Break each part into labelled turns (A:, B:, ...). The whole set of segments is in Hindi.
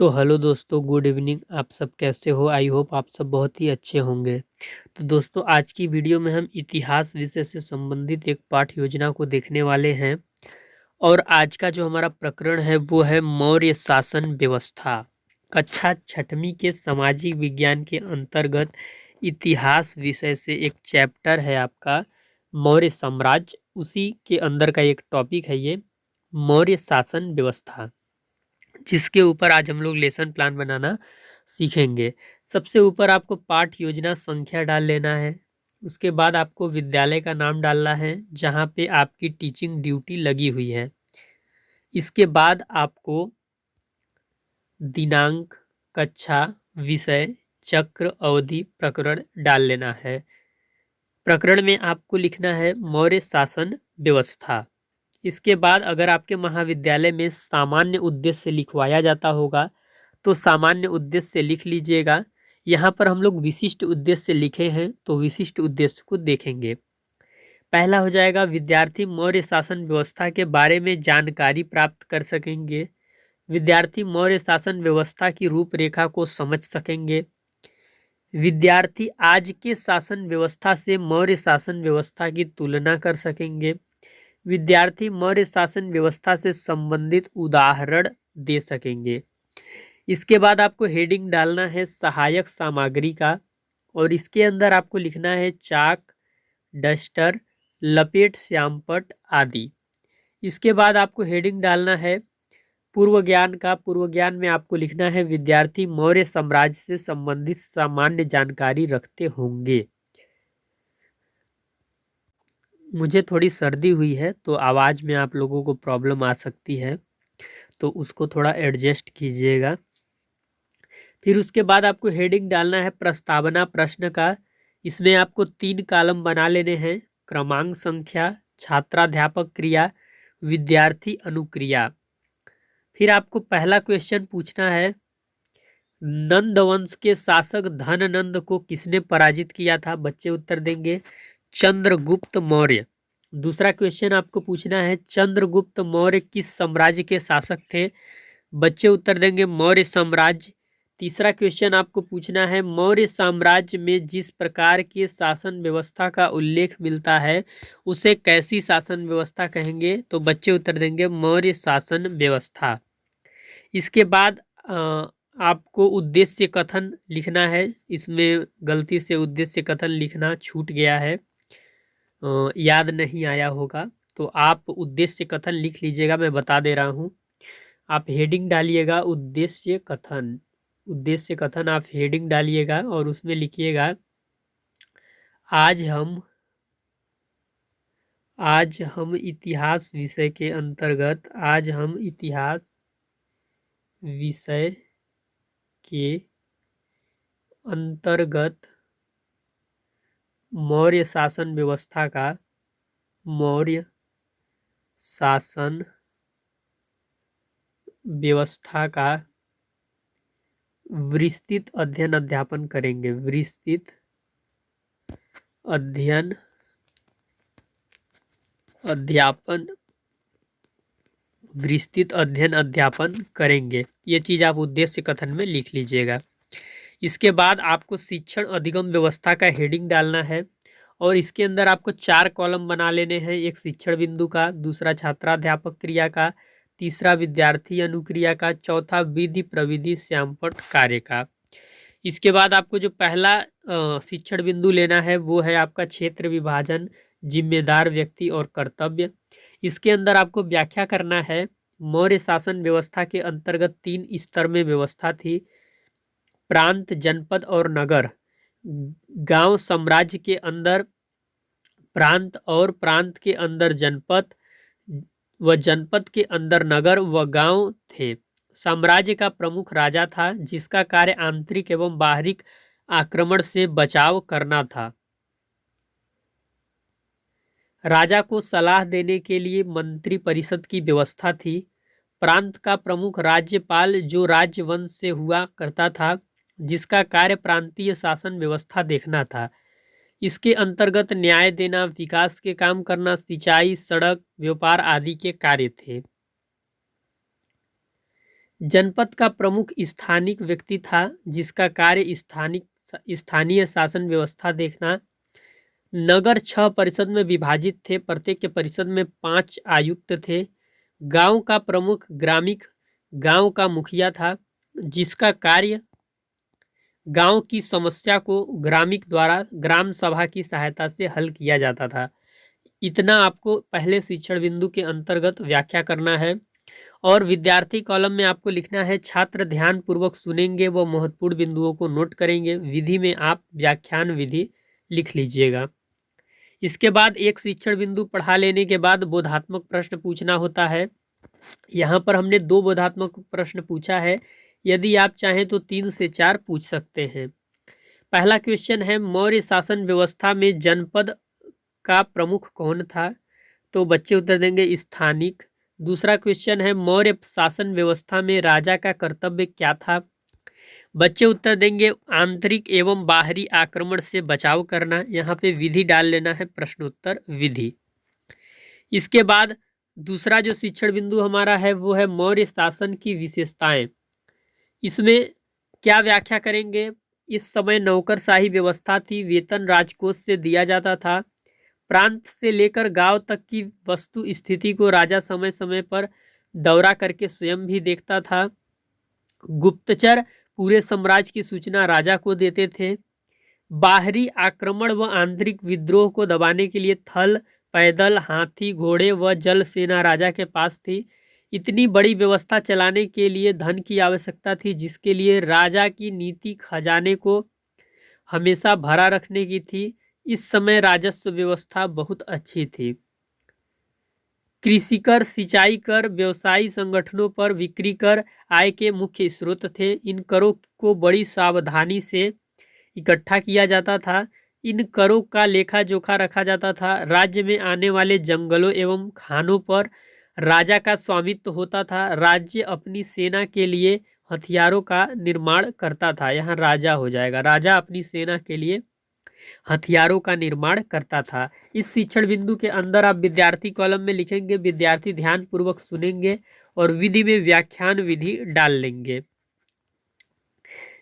A: तो हेलो दोस्तों, गुड इवनिंग। आप सब कैसे हो? आई होप आप सब बहुत ही अच्छे होंगे। तो दोस्तों, आज की वीडियो में हम इतिहास विषय से संबंधित एक पाठ योजना को देखने वाले हैं। और आज का जो हमारा प्रकरण है वो है मौर्य शासन व्यवस्था। कक्षा छठवीं के सामाजिक विज्ञान के अंतर्गत इतिहास विषय से एक चैप्टर है आपका मौर्य साम्राज्य। उसी के अंदर का एक टॉपिक है ये मौर्य शासन व्यवस्था, जिसके ऊपर आज हम लोग लेसन प्लान बनाना सीखेंगे। सबसे ऊपर आपको पाठ योजना संख्या डाल लेना है। उसके बाद आपको विद्यालय का नाम डालना है जहाँ पे आपकी टीचिंग ड्यूटी लगी हुई है। इसके बाद आपको दिनांक, कक्षा, विषय, चक्र, अवधि, प्रकरण डाल लेना है। प्रकरण में आपको लिखना है मौर्य शासन व्यवस्था। इसके बाद अगर आपके महाविद्यालय में सामान्य उद्देश्य लिखवाया जाता होगा तो सामान्य उद्देश्य लिख लीजिएगा। यहाँ पर हम लोग विशिष्ट उद्देश्य लिखे हैं तो विशिष्ट उद्देश्य को देखेंगे। पहला हो जाएगा, विद्यार्थी मौर्य शासन व्यवस्था के बारे में जानकारी प्राप्त कर सकेंगे। विद्यार्थी मौर्य शासन व्यवस्था की रूपरेखा को समझ सकेंगे। विद्यार्थी आज के शासन व्यवस्था से मौर्य शासन व्यवस्था की तुलना कर सकेंगे। विद्यार्थी मौर्य शासन व्यवस्था से संबंधित उदाहरण दे सकेंगे। इसके बाद आपको हेडिंग डालना है सहायक सामग्री का, और इसके अंदर आपको लिखना है चाक, डस्टर, लपेट श्यामपट्ट आदि। इसके बाद आपको हेडिंग डालना है पूर्व ज्ञान का। पूर्व ज्ञान में आपको लिखना है विद्यार्थी मौर्य साम्राज्य से संबंधित सामान्य जानकारी रखते होंगे। मुझे थोड़ी सर्दी हुई है तो आवाज़ में आप लोगों को प्रॉब्लम आ सकती है, तो उसको थोड़ा एडजस्ट कीजिएगा। फिर उसके बाद आपको हेडिंग डालना है प्रस्तावना प्रश्न का। इसमें आपको 3 कॉलम बना लेने हैं, क्रमांक संख्या, छात्राध्यापक क्रिया, विद्यार्थी अनुक्रिया। फिर आपको पहला क्वेश्चन पूछना है, नंद वंश के शासक धननंद को किसने पराजित किया था? बच्चे उत्तर देंगे चंद्रगुप्त मौर्य। दूसरा क्वेश्चन आपको पूछना है, चंद्रगुप्त मौर्य किस साम्राज्य के शासक थे? बच्चे उत्तर देंगे मौर्य साम्राज्य। तीसरा क्वेश्चन आपको पूछना है, मौर्य साम्राज्य में जिस प्रकार की शासन व्यवस्था का उल्लेख मिलता है उसे कैसी शासन व्यवस्था कहेंगे? तो बच्चे उत्तर देंगे मौर्य शासन व्यवस्था। इसके बाद आपको उद्देश्य कथन लिखना है। इसमें गलती से उद्देश्य कथन लिखना छूट गया है, याद नहीं आया होगा, तो आप उद्देश्य कथन लिख लीजिएगा, मैं बता दे रहा हूँ। आप हेडिंग डालिएगा उद्देश्य कथन। उद्देश्य कथन आप हेडिंग डालिएगा और उसमें लिखिएगा आज हम इतिहास विषय के अंतर्गत आज हम इतिहास विषय के अंतर्गत मौर्य शासन व्यवस्था का मौर्य शासन व्यवस्था का विस्तृत अध्ययन अध्यापन करेंगे। विस्तृत अध्ययन अध्यापन विस्तृत अध्ययन अध्यापन करेंगे। ये चीज़ आप उद्देश्य कथन में लिख लीजिएगा। इसके बाद आपको शिक्षण अधिगम व्यवस्था का हेडिंग डालना है और इसके अंदर आपको 4 कॉलम बना लेने हैं। एक शिक्षण बिंदु का, दूसरा छात्राध्यापक क्रिया का, तीसरा विद्यार्थी अनुक्रिया का, चौथा विधि प्रविधि श्यामपट्ट कार्य का। इसके बाद आपको जो पहला शिक्षण बिंदु लेना है वो है आपका क्षेत्र विभाजन, जिम्मेदार व्यक्ति और कर्तव्य। इसके अंदर आपको व्याख्या करना है मौर्य शासन व्यवस्था के अंतर्गत 3 स्तर में व्यवस्था थी, प्रांत, जनपद और नगर। गांव साम्राज्य के अंदर प्रांत और प्रांत के अंदर जनपद व जनपद के अंदर नगर व गांव थे। साम्राज्य का प्रमुख राजा था जिसका कार्य आंतरिक एवं बाहरी आक्रमण से बचाव करना था। राजा को सलाह देने के लिए मंत्री परिषद की व्यवस्था थी। प्रांत का प्रमुख राज्यपाल जो राजवंश से हुआ करता था, जिसका कार्य प्रांतीय शासन व्यवस्था देखना था। इसके अंतर्गत न्याय देना, विकास के काम करना, सिंचाई, सड़क, व्यापार आदि के कार्य थे। जनपद का प्रमुख स्थानिक व्यक्ति था जिसका कार्य स्थानीय शासन व्यवस्था देखना। नगर 6 परिषद में विभाजित थे, प्रत्येक के परिषद में 5 आयुक्त थे। गांव का प्रमुख ग्रामीण गांव का मुखिया था जिसका कार्य गांव की समस्या को ग्रामीण द्वारा ग्राम सभा की सहायता से हल किया जाता था। इतना आपको पहले शिक्षण बिंदु के अंतर्गत व्याख्या करना है। और विद्यार्थी कॉलम में आपको लिखना है छात्र ध्यान पूर्वक सुनेंगे व महत्वपूर्ण बिंदुओं को नोट करेंगे। विधि में आप व्याख्यान विधि लिख लीजिएगा। इसके बाद एक शिक्षण बिंदु पढ़ा लेने के बाद बोधात्मक प्रश्न पूछना होता है। यहाँ पर हमने 2 बोधात्मक प्रश्न पूछा है, यदि आप चाहें तो 3 से 4 पूछ सकते हैं। पहला क्वेश्चन है मौर्य शासन व्यवस्था में जनपद का प्रमुख कौन था? तो बच्चे उत्तर देंगे स्थानिक। दूसरा क्वेश्चन है मौर्य शासन व्यवस्था में राजा का कर्तव्य क्या था? बच्चे उत्तर देंगे आंतरिक एवं बाहरी आक्रमण से बचाव करना। यहाँ पे विधि डाल लेना है, प्रश्नोत्तर विधि। इसके बाद दूसरा जो शिक्षण बिंदु हमारा है वो है मौर्य शासन की विशेषताएं। इसमें क्या व्याख्या करेंगे? इस समय नौकरशाही व्यवस्था थी, वेतन राजकोष से दिया जाता था, प्रांत से लेकर गांव तक की वस्तु स्थिति को राजा समय समय पर दौरा करके स्वयं भी देखता था। गुप्तचर पूरे साम्राज्य की सूचना राजा को देते थे। बाहरी आक्रमण व आंतरिक विद्रोह को दबाने के लिए थल, पैदल, हाथी, घोड़े व जल सेना राजा के पास थी। इतनी बड़ी व्यवस्था चलाने के लिए धन की आवश्यकता थी, जिसके लिए राजा की नीति खजाने को हमेशा भरा रखने की थी। इस समय राजस्व व्यवस्था बहुत अच्छी थी। कृषि कर, सिंचाई कर, व्यवसायी संगठनों पर बिक्री कर आय के मुख्य स्रोत थे। इन करों को बड़ी सावधानी से इकट्ठा किया जाता था। इन करों का लेखा जोखा रखा जाता था। राज्य में आने वाले जंगलों एवं खानों पर राजा का स्वामित्व होता था। राज्य अपनी सेना के लिए हथियारों का निर्माण करता था। यहाँ राजा हो जाएगा, राजा अपनी सेना के लिए हथियारों का निर्माण करता था। इस शिक्षण बिंदु के अंदर आप विद्यार्थी कॉलम में लिखेंगे विद्यार्थी ध्यान पूर्वक सुनेंगे और विधि में व्याख्यान विधि डाल लेंगे।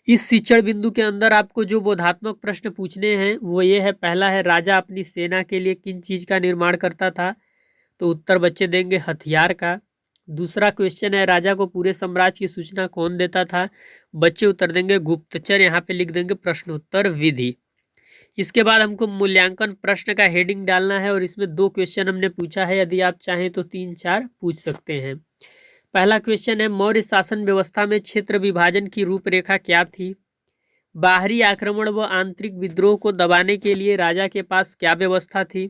A: इस शिक्षण बिंदु के अंदर आपको जो बोधात्मक प्रश्न पूछने हैं वो ये है, पहला है राजा अपनी सेना के लिए किन चीज का निर्माण करता था? तो उत्तर बच्चे देंगे हथियार का। दूसरा क्वेश्चन है राजा को पूरे साम्राज्य की सूचना कौन देता था? बच्चे उत्तर देंगे गुप्तचर। यहाँ पे लिख देंगे प्रश्नोत्तर विधि। इसके बाद हमको मूल्यांकन प्रश्न का हेडिंग डालना है और इसमें 2 क्वेश्चन हमने पूछा है, यदि आप चाहें तो 3-4 पूछ सकते हैं। पहला क्वेश्चन है मौर्य शासन व्यवस्था में क्षेत्र विभाजन की रूपरेखा क्या थी? बाहरी आक्रमण व आंतरिक विद्रोह को दबाने के लिए राजा के पास क्या व्यवस्था थी?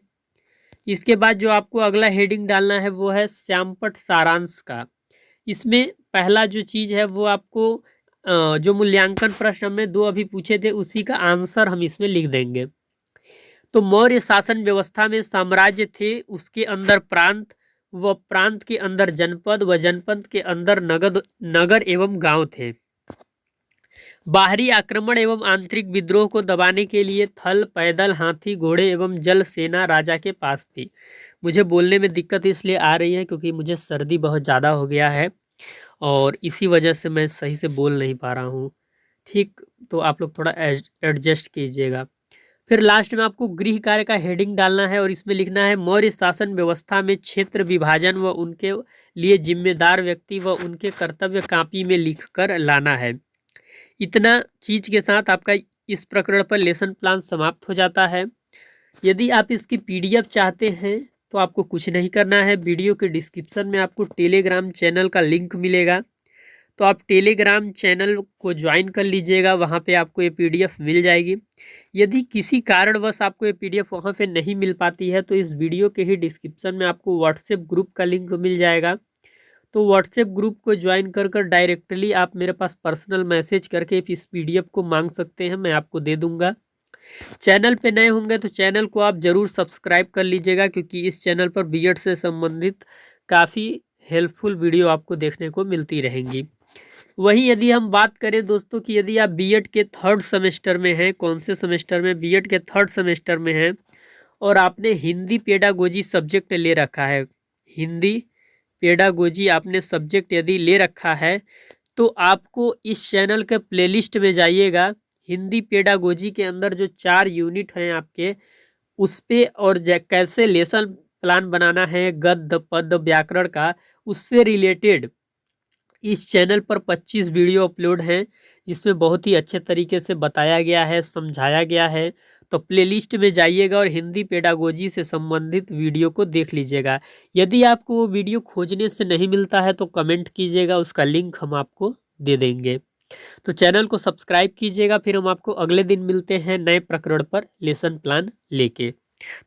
A: इसके बाद जो आपको अगला हेडिंग डालना है वो है श्यामपट्ट सारांश का। इसमें पहला जो चीज है वो आपको जो मूल्यांकन प्रश्न हमने 2 अभी पूछे थे उसी का आंसर हम इसमें लिख देंगे। तो मौर्य शासन व्यवस्था में साम्राज्य थे, उसके अंदर प्रांत व प्रांत के अंदर जनपद व जनपद के अंदर नगर एवं गांव थे। बाहरी आक्रमण एवं आंतरिक विद्रोह को दबाने के लिए थल, पैदल, हाथी, घोड़े एवं जल सेना राजा के पास थी। मुझे बोलने में दिक्कत इसलिए आ रही है क्योंकि मुझे सर्दी बहुत ज़्यादा हो गया है और इसी वजह से मैं सही से बोल नहीं पा रहा हूँ। ठीक, तो आप लोग थोड़ा एडजस्ट कीजिएगा। फिर लास्ट में आपको गृह कार्य का हेडिंग डालना है और इसमें लिखना है मौर्य शासन व्यवस्था में क्षेत्र विभाजन व उनके लिए जिम्मेदार व्यक्ति व उनके कर्तव्य कॉपी में लिखकर लाना है। इतना चीज के साथ आपका इस प्रकरण पर लेसन प्लान समाप्त हो जाता है। यदि आप इसकी PDF चाहते हैं तो आपको कुछ नहीं करना है, वीडियो के डिस्क्रिप्शन में आपको टेलीग्राम चैनल का लिंक मिलेगा, तो आप टेलीग्राम चैनल को ज्वाइन कर लीजिएगा, वहाँ पे आपको ये PDF मिल जाएगी। यदि किसी कारणवश आपको ये PDF वहाँ पे नहीं मिल पाती है तो इस वीडियो के ही डिस्क्रिप्शन में आपको व्हाट्सएप ग्रुप का लिंक मिल जाएगा, तो व्हाट्सएप ग्रुप को ज्वाइन कर डायरेक्टली आप मेरे पास पर्सनल मैसेज करके इस PDF को मांग सकते हैं, मैं आपको दे दूंगा। चैनल पे नए होंगे तो चैनल को आप ज़रूर सब्सक्राइब कर लीजिएगा क्योंकि इस चैनल पर B.Ed से संबंधित काफ़ी हेल्पफुल वीडियो आपको देखने को मिलती रहेंगी। वहीं यदि हम बात करें दोस्तों कि यदि आप B.Ed के 3rd सेमेस्टर में हैं, कौन से सेमेस्टर में? B.Ed के 3rd सेमेस्टर में हैं और आपने हिंदी पेडागोजी सब्जेक्ट ले रखा है, हिंदी पेडागोजी आपने सब्जेक्ट यदि ले रखा है तो आपको इस चैनल के प्लेलिस्ट में जाइएगा। हिंदी पेडागोजी के अंदर जो 4 यूनिट हैं आपके, उस पे और कैसे लेसन प्लान बनाना है गद्य पद्य व्याकरण का, उससे रिलेटेड इस चैनल पर 25 वीडियो अपलोड हैं, जिसमें बहुत ही अच्छे तरीके से बताया गया है, समझाया गया है। तो प्लेलिस्ट में जाइएगा और हिंदी पेडागोजी से संबंधित वीडियो को देख लीजिएगा। यदि आपको वो वीडियो खोजने से नहीं मिलता है तो कमेंट कीजिएगा, उसका लिंक हम आपको दे देंगे। तो चैनल को सब्सक्राइब कीजिएगा, फिर हम आपको अगले दिन मिलते हैं नए प्रकरण पर लेसन प्लान लेके।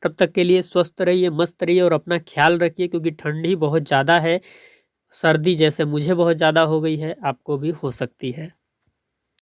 A: तब तक के लिए स्वस्थ रहिए, मस्त रहिए और अपना ख्याल रखिए, क्योंकि ठंडी बहुत ज़्यादा है। सर्दी जैसे मुझे बहुत ज़्यादा हो गई है, आपको भी हो सकती है।